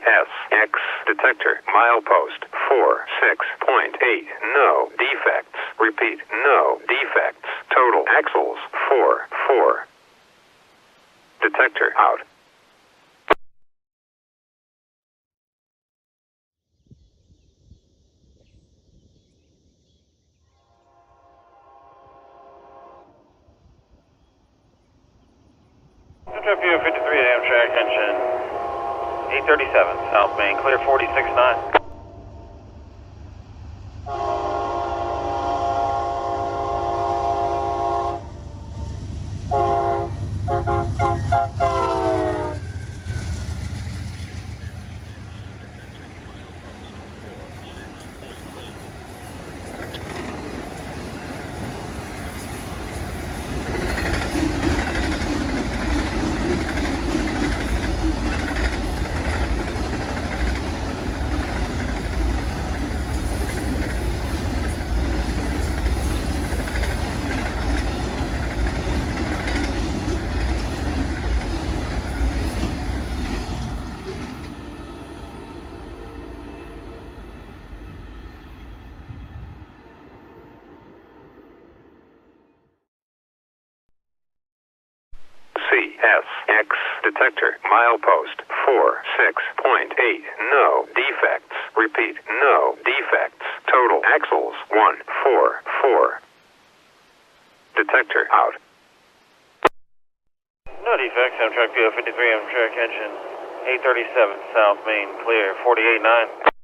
CSX detector milepost 46.8. No defects. Repeat, no defects. Total axles 4. Detector out. Amtrak 53 Amtrak engine 837 South Main, clear 46.9. CSX detector milepost 46.8. No defects. Repeat, no defects. Total axles 144. Detector out. No defects, Amtrak 53 Amtrak engine 837 South Main, clear 48.9.